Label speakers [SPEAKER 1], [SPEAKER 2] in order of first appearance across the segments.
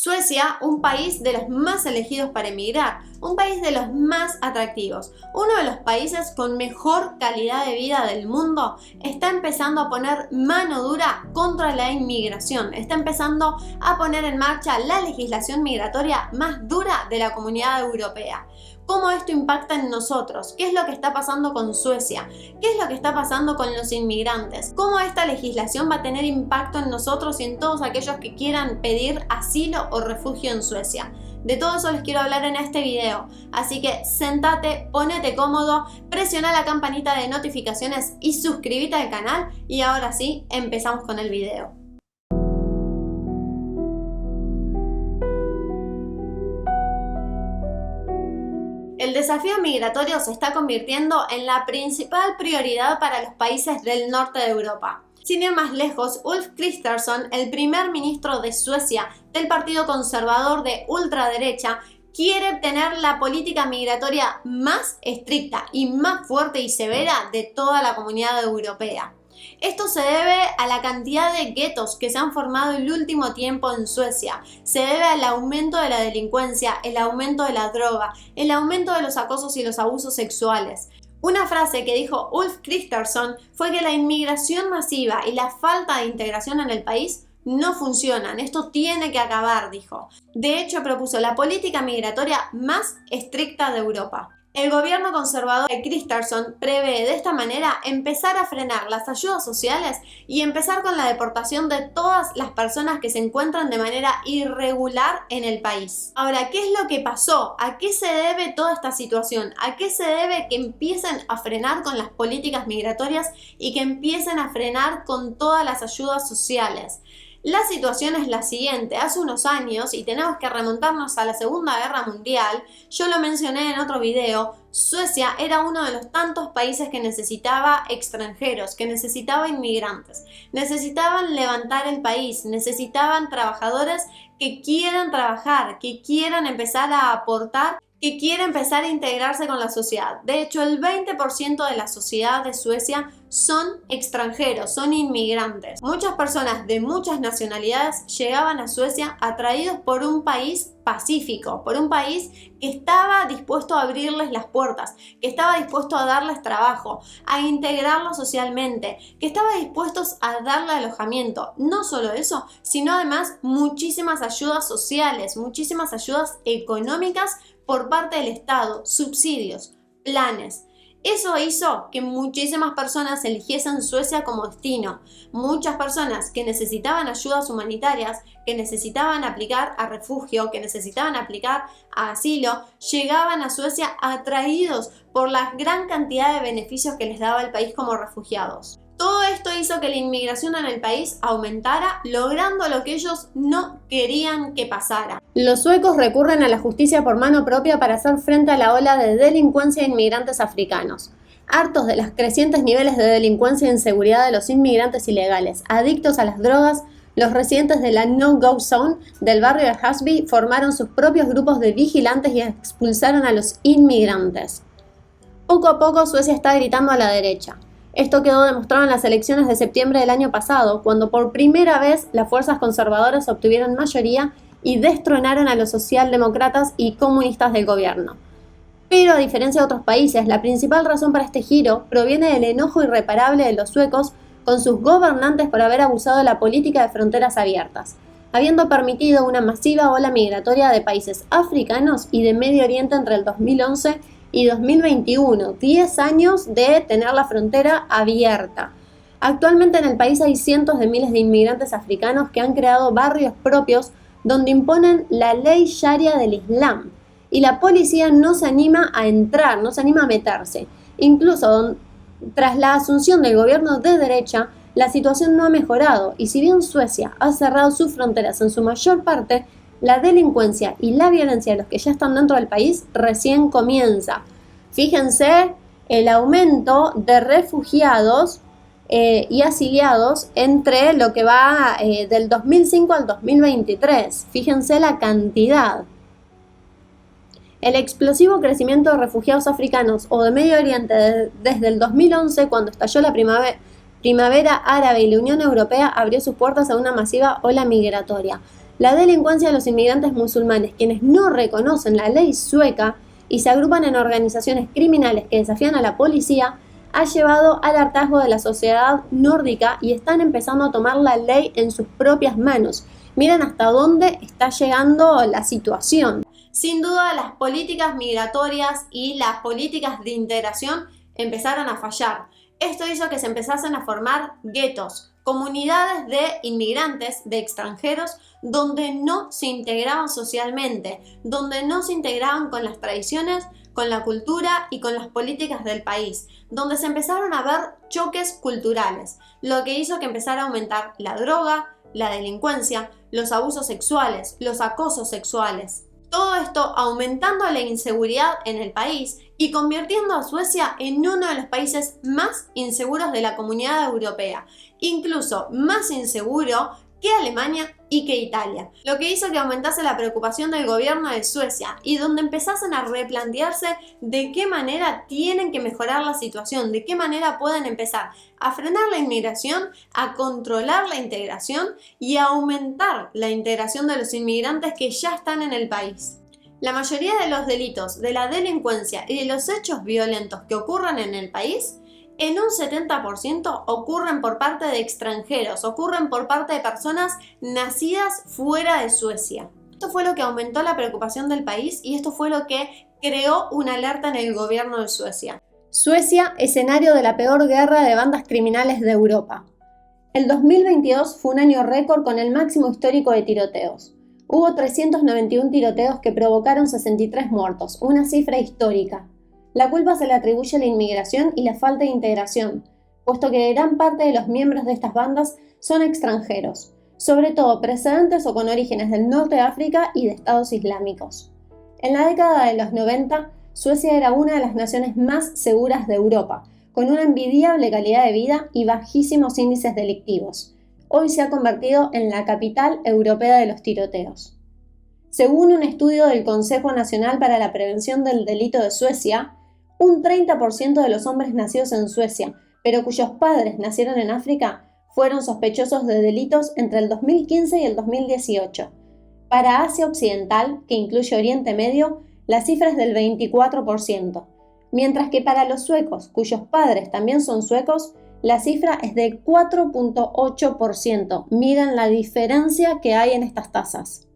[SPEAKER 1] Suecia, un país de los más elegidos para emigrar, un país de los más atractivos, uno de los países con mejor calidad de vida del mundo, está empezando a poner mano dura contra la inmigración, está empezando a poner en marcha la legislación migratoria más dura de la Comunidad Europea. ¿Cómo esto impacta en nosotros? ¿Qué es lo que está pasando con Suecia? ¿Qué es lo que está pasando con los inmigrantes? ¿Cómo esta legislación va a tener impacto en nosotros y en todos aquellos que quieran pedir asilo o refugio en Suecia? De todo eso les quiero hablar en este video, así que sentate, ponete cómodo, presiona la campanita de notificaciones y suscríbete al canal y ahora sí, empezamos con el video. El desafío migratorio se está convirtiendo en la principal prioridad para los países del norte de Europa. Sin ir más lejos, Ulf Kristersson, el primer ministro de Suecia del Partido Conservador de ultraderecha, quiere tener la política migratoria más estricta y más fuerte y severa de toda la Comunidad Europea. Esto se debe a la cantidad de guetos que se han formado el último tiempo en Suecia. Se debe al aumento de la delincuencia, el aumento de la droga, el aumento de los acosos y los abusos sexuales. Una frase que dijo Ulf Kristersson fue que la inmigración masiva y la falta de integración en el país no funcionan. Esto tiene que acabar, dijo. De hecho, propuso la política migratoria más estricta de Europa. El gobierno conservador de Kristersson prevé de esta manera empezar a frenar las ayudas sociales y empezar con la deportación de todas las personas que se encuentran de manera irregular en el país. Ahora, ¿qué es lo que pasó? ¿A qué se debe toda esta situación? ¿A qué se debe que empiecen a frenar con las políticas migratorias y que empiecen a frenar con todas las ayudas sociales? La situación es la siguiente. Hace unos años, y tenemos que remontarnos a la Segunda Guerra Mundial, yo lo mencioné en otro video, Suecia era uno de los tantos países que necesitaba extranjeros, que necesitaba inmigrantes. Necesitaban levantar el país, necesitaban trabajadores que quieran trabajar, que quieran empezar a aportar, que quiere empezar a integrarse con la sociedad. De hecho, el 20% de la sociedad de Suecia son extranjeros, son inmigrantes. Muchas personas de muchas nacionalidades llegaban a Suecia atraídos por un país pacífico, por un país que estaba dispuesto a abrirles las puertas, que estaba dispuesto a darles trabajo, a integrarlos socialmente, que estaba dispuesto a darle alojamiento. No solo eso, sino además muchísimas ayudas sociales, muchísimas ayudas económicas por parte del Estado, subsidios, planes. Eso hizo que muchísimas personas eligiesen Suecia como destino. Muchas personas que necesitaban ayudas humanitarias, que necesitaban aplicar a refugio, que necesitaban aplicar a asilo, llegaban a Suecia atraídos por la gran cantidad de beneficios que les daba el país como refugiados. Todo esto hizo que la inmigración en el país aumentara, logrando lo que ellos no querían que pasara. Los suecos recurren a la justicia por mano propia para hacer frente a la ola de delincuencia de inmigrantes africanos. Hartos de los crecientes niveles de delincuencia e inseguridad de los inmigrantes ilegales, adictos a las drogas, los residentes de la No-Go Zone del barrio de Husby formaron sus propios grupos de vigilantes y expulsaron a los inmigrantes. Poco a poco Suecia está gritando a la derecha. Esto quedó demostrado en las elecciones de septiembre del año pasado, cuando por primera vez las fuerzas conservadoras obtuvieron mayoría y destronaron a los socialdemócratas y comunistas del gobierno. Pero a diferencia de otros países, la principal razón para este giro proviene del enojo irreparable de los suecos con sus gobernantes por haber abusado de la política de fronteras abiertas, habiendo permitido una masiva ola migratoria de países africanos y de Medio Oriente entre el 2011 y 2021, 10 años de tener la frontera abierta. Actualmente en el país hay cientos de miles de inmigrantes africanos que han creado barrios propios donde imponen la ley sharia del Islam y la policía no se anima a entrar, no se anima a meterse. Incluso tras la asunción del gobierno de derecha, la situación no ha mejorado y si bien Suecia ha cerrado sus fronteras en su mayor parte, la delincuencia y la violencia de los que ya están dentro del país recién comienza. Fíjense el aumento de refugiados y asiliados entre lo que va del 2005 al 2023. Fíjense la cantidad. El explosivo crecimiento de refugiados africanos o de Medio Oriente desde el 2011, cuando estalló la primavera árabe y la Unión Europea abrió sus puertas a una masiva ola migratoria. La delincuencia de los inmigrantes musulmanes, quienes no reconocen la ley sueca y se agrupan en organizaciones criminales que desafían a la policía, ha llevado al hartazgo de la sociedad nórdica y están empezando a tomar la ley en sus propias manos. Miren hasta dónde está llegando la situación. Sin duda, las políticas migratorias y las políticas de integración empezaron a fallar. Esto hizo que se empezasen a formar guetos, comunidades de inmigrantes, de extranjeros, donde no se integraban socialmente, donde no se integraban con las tradiciones, con la cultura y con las políticas del país, donde se empezaron a ver choques culturales, lo que hizo que empezara a aumentar la droga, la delincuencia, los abusos sexuales, los acosos sexuales. Todo esto aumentando la inseguridad en el país y convirtiendo a Suecia en uno de los países más inseguros de la comunidad europea, incluso más inseguro que Alemania y que Italia, lo que hizo que aumentase la preocupación del gobierno de Suecia y donde empezasen a replantearse de qué manera tienen que mejorar la situación, de qué manera pueden empezar a frenar la inmigración, a controlar la integración y a aumentar la integración de los inmigrantes que ya están en el país. La mayoría de los delitos, de la delincuencia y de los hechos violentos que ocurren en el país, en un 70% ocurren por parte de extranjeros, ocurren por parte de personas nacidas fuera de Suecia. Esto fue lo que aumentó la preocupación del país y esto fue lo que creó una alerta en el gobierno de Suecia. Suecia, escenario de la peor guerra de bandas criminales de Europa. El 2022 fue un año récord con el máximo histórico de tiroteos. Hubo 391 tiroteos que provocaron 63 muertos, una cifra histórica. La culpa se le atribuye a la inmigración y la falta de integración, puesto que gran parte de los miembros de estas bandas son extranjeros, sobre todo procedentes o con orígenes del norte de África y de estados islámicos. En la década de los 90, Suecia era una de las naciones más seguras de Europa, con una envidiable calidad de vida y bajísimos índices delictivos. Hoy se ha convertido en la capital europea de los tiroteos. Según un estudio del Consejo Nacional para la Prevención del Delito de Suecia, un 30% de los hombres nacidos en Suecia, pero cuyos padres nacieron en África, fueron sospechosos de delitos entre el 2015 y el 2018. Para Asia Occidental, que incluye Oriente Medio, la cifra es del 24%, mientras que para los suecos, cuyos padres también son suecos, la cifra es de 4.8%. Miren la diferencia que hay en estas tasas.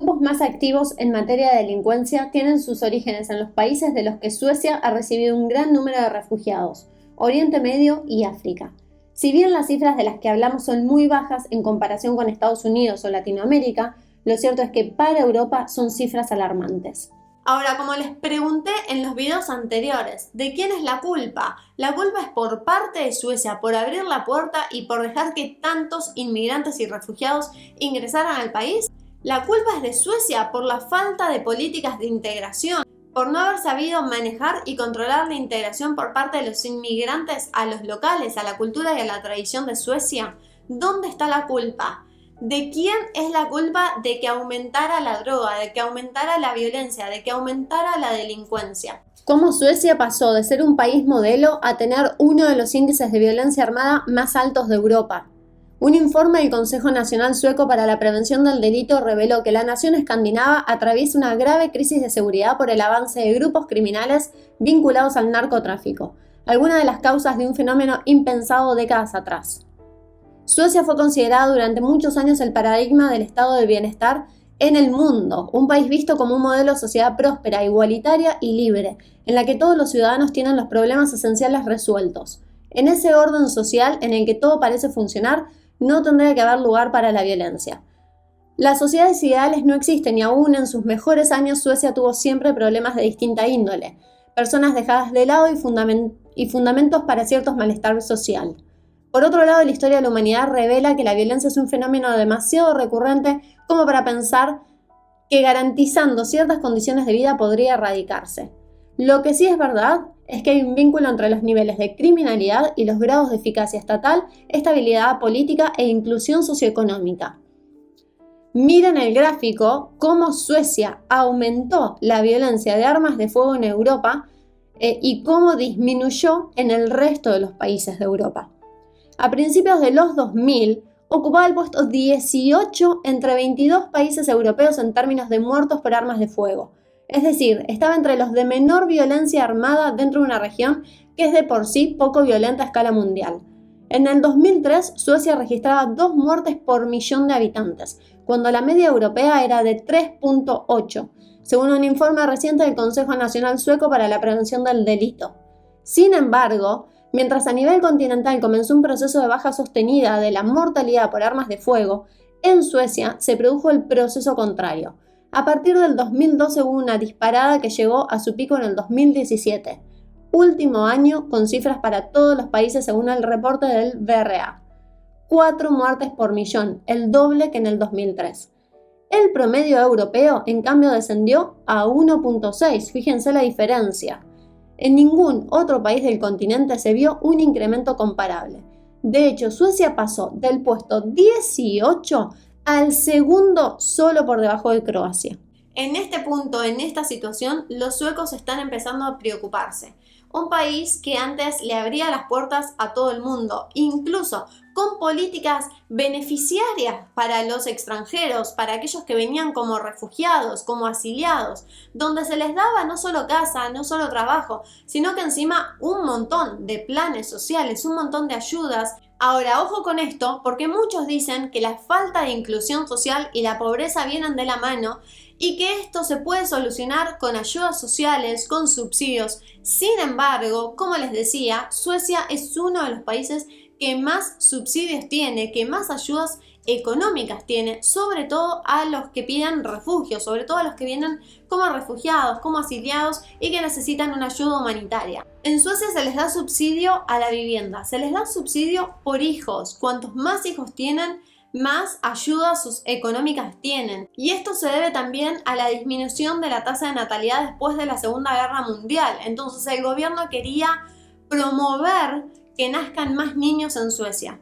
[SPEAKER 1] Los grupos más activos en materia de delincuencia tienen sus orígenes en los países de los que Suecia ha recibido un gran número de refugiados, Oriente Medio y África. Si bien las cifras de las que hablamos son muy bajas en comparación con Estados Unidos o Latinoamérica, lo cierto es que para Europa son cifras alarmantes. Ahora, como les pregunté en los videos anteriores, ¿de quién es la culpa? La culpa es por parte de Suecia, por abrir la puerta y por dejar que tantos inmigrantes y refugiados ingresaran al país. La culpa es de Suecia por la falta de políticas de integración, por no haber sabido manejar y controlar la integración por parte de los inmigrantes a los locales, a la cultura y a la tradición de Suecia. ¿Dónde está la culpa? ¿De quién es la culpa de que aumentara la droga, de que aumentara la violencia, de que aumentara la delincuencia? ¿Cómo Suecia pasó de ser un país modelo a tener uno de los índices de violencia armada más altos de Europa? Un informe del Consejo Nacional Sueco para la Prevención del Delito reveló que la nación escandinava atraviesa una grave crisis de seguridad por el avance de grupos criminales vinculados al narcotráfico, alguna de las causas de un fenómeno impensado décadas atrás. Suecia fue considerada durante muchos años el paradigma del estado de bienestar en el mundo, un país visto como un modelo de sociedad próspera, igualitaria y libre, en la que todos los ciudadanos tienen los problemas esenciales resueltos. En ese orden social en el que todo parece funcionar, no tendría que haber lugar para la violencia. Las sociedades ideales no existen y aún en sus mejores años Suecia tuvo siempre problemas de distinta índole, personas dejadas de lado y fundamentos para ciertos malestar social. Por otro lado, la historia de la humanidad revela que la violencia es un fenómeno demasiado recurrente como para pensar que garantizando ciertas condiciones de vida podría erradicarse. Lo que sí es verdad es que hay un vínculo entre los niveles de criminalidad y los grados de eficacia estatal, estabilidad política e inclusión socioeconómica. Miren el gráfico cómo Suecia aumentó la violencia de armas de fuego en Europa y cómo disminuyó en el resto de los países de Europa. A principios de los 2000, Ocupaba el puesto 18 entre 22 países europeos en términos de muertos por armas de fuego. Es decir, estaba entre los de menor violencia armada dentro de una región que es de por sí poco violenta a escala mundial. En el 2003, Suecia registraba 2 muertes por millón de habitantes, cuando la media europea era de 3.8, según un informe reciente del Consejo Nacional Sueco para la Prevención del Delito. Sin embargo, mientras a nivel continental comenzó un proceso de baja sostenida de la mortalidad por armas de fuego, en Suecia se produjo el proceso contrario. A partir del 2012 hubo una disparada que llegó a su pico en el 2017, último año con cifras para todos los países según el reporte del BRA. 4 muertes por millón, el doble que en el 2003. El promedio europeo, en cambio, descendió a 1.6, fíjense la diferencia. En ningún otro país del continente se vio un incremento comparable. De hecho, Suecia pasó del puesto 18 al segundo solo por debajo de Croacia. En este punto, en esta situación, los suecos están empezando a preocuparse. Un país que antes le abría las puertas a todo el mundo, incluso con políticas beneficiarias para los extranjeros, para aquellos que venían como refugiados, como asiliados, donde se les daba no solo casa, no solo trabajo, sino que encima un montón de planes sociales, un montón de ayudas. Ahora, ojo con esto, porque muchos dicen que la falta de inclusión social y la pobreza vienen de la mano y que esto se puede solucionar con ayudas sociales, con subsidios. Sin embargo, como les decía, Suecia es uno de los países que más subsidios tiene, que más ayudas económicas tiene, sobre todo a los que piden refugio, sobre todo a los que vienen como refugiados, como asiliados y que necesitan una ayuda humanitaria. En Suecia se les da subsidio a la vivienda, se les da subsidio por hijos. Cuantos más hijos tienen, más ayudas económicas tienen. Y esto se debe también a la disminución de la tasa de natalidad después de la Segunda Guerra Mundial. Entonces el gobierno quería promover que nazcan más niños en Suecia.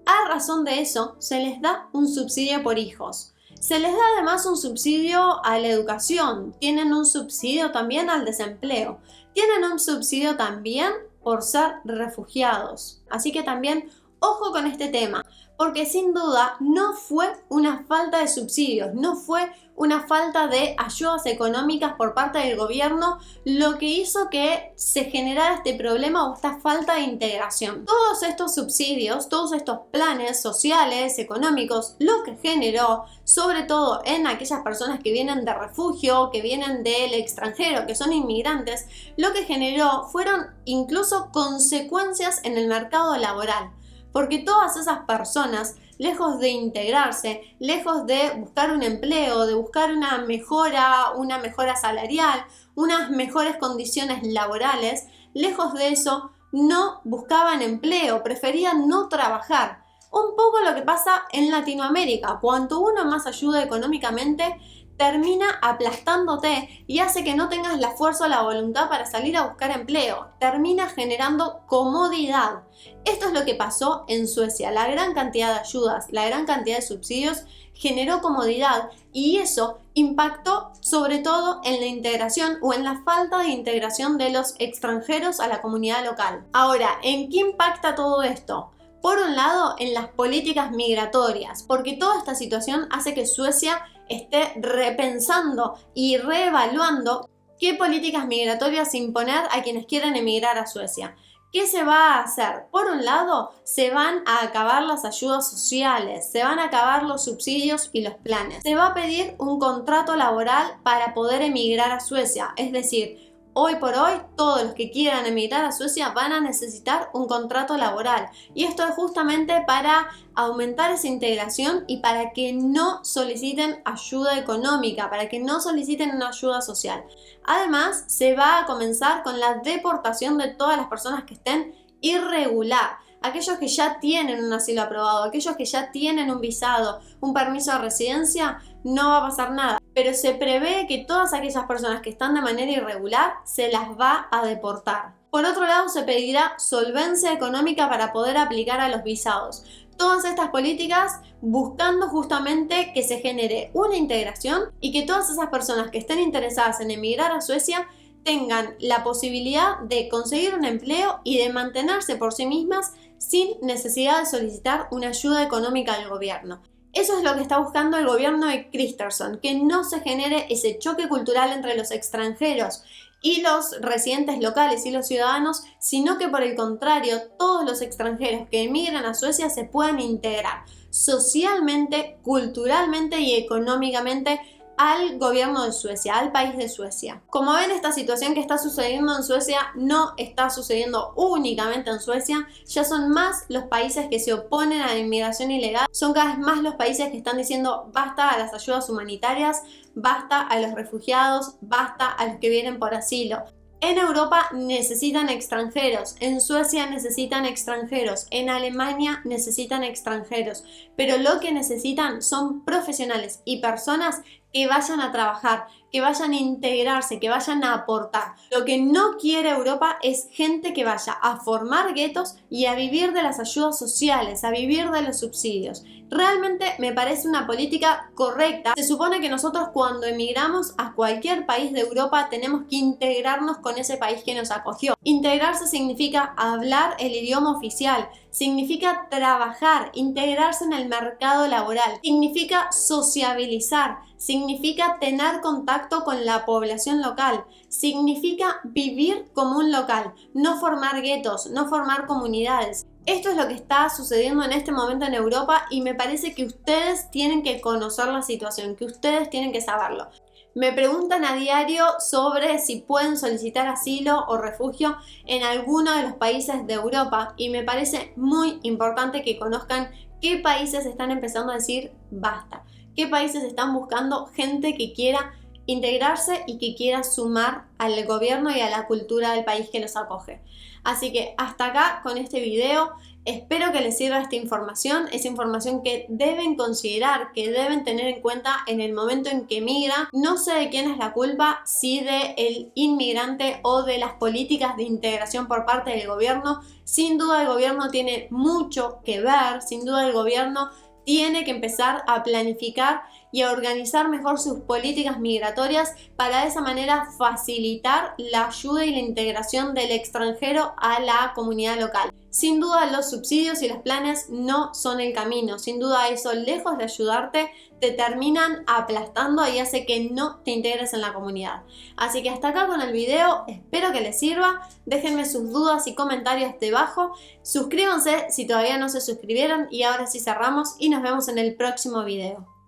[SPEAKER 1] A razón de eso, se les da un subsidio por hijos. Se les da además un subsidio a la educación. Tienen un subsidio también al desempleo. Tienen un subsidio también por ser refugiados. Así que también ojo con este tema, porque sin duda no fue una falta de subsidios, no fue una falta de ayudas económicas por parte del gobierno lo que hizo que se generara este problema o esta falta de integración. Todos estos subsidios, todos estos planes sociales, económicos, lo que generó, sobre todo en aquellas personas que vienen de refugio, que vienen del extranjero, que son inmigrantes, lo que generó fueron incluso consecuencias en el mercado laboral. Porque todas esas personas, lejos de integrarse, lejos de buscar un empleo, de buscar una mejora salarial, unas mejores condiciones laborales, lejos de eso no buscaban empleo, preferían no trabajar. Un poco lo que pasa en Latinoamérica, cuanto uno más ayuda económicamente, termina aplastándote y hace que no tengas la fuerza o la voluntad para salir a buscar empleo. Termina generando comodidad. Esto es lo que pasó en Suecia. La gran cantidad de ayudas, la gran cantidad de subsidios generó comodidad y eso impactó sobre todo en la integración o en la falta de integración de los extranjeros a la comunidad local. Ahora, ¿en qué impacta todo esto? Por un lado, en las políticas migratorias, porque toda esta situación hace que Suecia esté repensando y reevaluando qué políticas migratorias imponer a quienes quieren emigrar a Suecia. ¿Qué se va a hacer? Por un lado, se van a acabar las ayudas sociales, se van a acabar los subsidios y los planes. Se va a pedir un contrato laboral para poder emigrar a Suecia, es decir, hoy por hoy, todos los que quieran emigrar a Suecia van a necesitar un contrato laboral. Y esto es justamente para aumentar esa integración y para que no soliciten ayuda económica, para que no soliciten una ayuda social. Además, se va a comenzar con la deportación de todas las personas que estén irregular. Aquellos que ya tienen un asilo aprobado, aquellos que ya tienen un visado, un permiso de residencia, no va a pasar nada. Pero se prevé que todas aquellas personas que están de manera irregular se las va a deportar. Por otro lado, se pedirá solvencia económica para poder aplicar a los visados. Todas estas políticas buscando justamente que se genere una integración y que todas esas personas que estén interesadas en emigrar a Suecia tengan la posibilidad de conseguir un empleo y de mantenerse por sí mismas sin necesidad de solicitar una ayuda económica del gobierno. Eso es lo que está buscando el gobierno de Kristersson, que no se genere ese choque cultural entre los extranjeros y los residentes locales y los ciudadanos, sino que por el contrario, todos los extranjeros que emigran a Suecia se puedan integrar socialmente, culturalmente y económicamente al gobierno de Suecia, al país de Suecia. Como ven, esta situación que está sucediendo en Suecia no está sucediendo únicamente en Suecia, ya son más los países que se oponen a la inmigración ilegal, son cada vez más los países que están diciendo basta a las ayudas humanitarias, basta a los refugiados, basta a los que vienen por asilo. En Europa necesitan extranjeros, en Suecia necesitan extranjeros, en Alemania necesitan extranjeros, pero lo que necesitan son profesionales y personas que vayan a trabajar, que vayan a integrarse, que vayan a aportar. Lo que no quiere Europa es gente que vaya a formar guetos y a vivir de las ayudas sociales, a vivir de los subsidios. Realmente me parece una política correcta. Se supone que nosotros cuando emigramos a cualquier país de Europa tenemos que integrarnos con ese país que nos acogió. Integrarse significa hablar el idioma oficial, significa trabajar, integrarse en el mercado laboral, significa sociabilizar, significa tener contacto con la población local, significa vivir como un local, no formar guetos, no formar comunidades. Esto es lo que está sucediendo en este momento en Europa y me parece que ustedes tienen que conocer la situación, que ustedes tienen que saberlo. Me preguntan a diario sobre si pueden solicitar asilo o refugio en alguno de los países de Europa y me parece muy importante que conozcan qué países están empezando a decir basta, qué países están buscando gente que quiera integrarse y que quiera sumar al gobierno y a la cultura del país que los acoge. Así que hasta acá con este video. Espero que les sirva esta información, es información que deben considerar, que deben tener en cuenta en el momento en que migran. No sé de quién es la culpa, si del inmigrante o de las políticas de integración por parte del gobierno. Sin duda el gobierno tiene mucho que ver, sin duda el gobierno tiene que empezar a planificar y a organizar mejor sus políticas migratorias para de esa manera facilitar la ayuda y la integración del extranjero a la comunidad local. Sin duda los subsidios y los planes no son el camino, sin duda eso lejos de ayudarte te terminan aplastando y hace que no te integres en la comunidad. Así que hasta acá con el video, espero que les sirva, déjenme sus dudas y comentarios debajo, suscríbanse si todavía no se suscribieron y ahora sí cerramos y nos vemos en el próximo video.